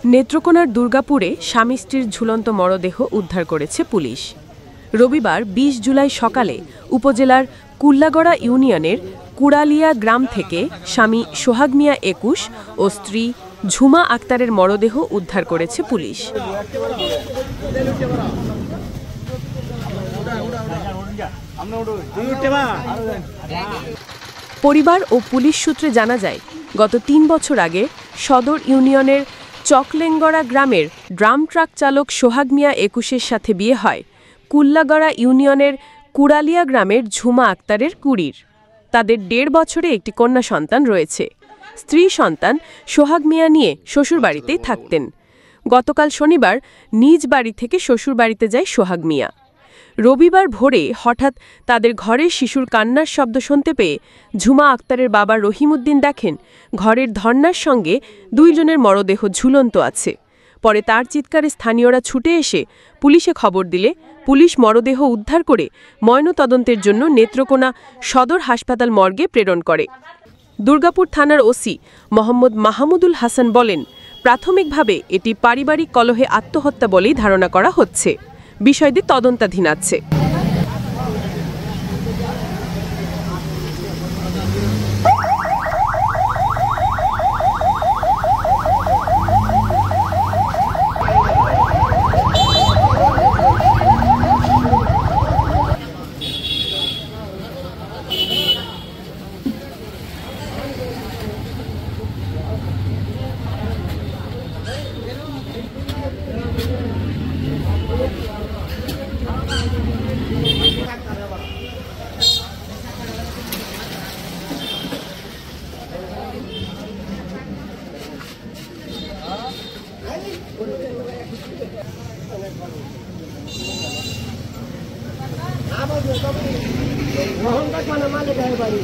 নেত্রকোনার দুর্গাপুরে স্বামী স্ত্রীর ঝুলন্ত মরদেহ উদ্ধার করেছে পুলিশ। রবিবার ২০ জুলাই সকালে উপজেলার কুল্লাগড়া ইউনিয়নের কুড়ালিয়া গ্রাম থেকে স্বামী সোহাগ মিয়া ২১ ও স্ত্রী ঝুমা আক্তারের মরদেহ উদ্ধার করেছে পুলিশ। পরিবার ও পুলিশ সূত্রে জানা যায়, গত ৩ বছর আগে সদর ইউনিয়নের চকলেঙ্গড়া গ্রামের ড্রাম ট্রাক চালক সোহাগ মিয়া ২১-এর সাথে বিয়ে হয় কুল্লাগড়া ইউনিয়নের কুড়ালিয়া গ্রামের ঝুমা আক্তারের কুড়ির। তাদের ১.৫ বছরে একটি কন্যা সন্তান রয়েছে। স্ত্রী সন্তান সোহাগ মিয়া নিয়ে শ্বশুরবাড়িতেই থাকতেন। গতকাল শনিবার নিজ বাড়ি থেকে শ্বশুরবাড়িতে যায় সোহাগ মিয়া। রবিবার ভোরে হঠাৎ তাদের ঘরের শিশুর কান্নার শব্দ শুনতে পেয়ে ঝুমা আক্তারের বাবা রহিমউদ্দিন দেখেন ঘরের ধর্নার সঙ্গে ২ জনের মরদেহ ঝুলন্ত আছে। পরে তার চিৎকারে স্থানীয়রা ছুটে এসে পুলিশে খবর দিলে পুলিশ মরদেহ উদ্ধার করে ময়নাতদন্তের জন্য নেত্রকোনা সদর হাসপাতাল মর্গে প্রেরণ করে। দুর্গাপুর থানার ওসি মোহাম্মদ মাহমুদুল হাসান বলেন, প্রাথমিকভাবে এটি পারিবারিক কলহে আত্মহত্যা বলেই ধারণা করা হচ্ছে। বিষয়টি তদন্তাধীন আছে। মোহনবাগ মানে মালিক বাড়ি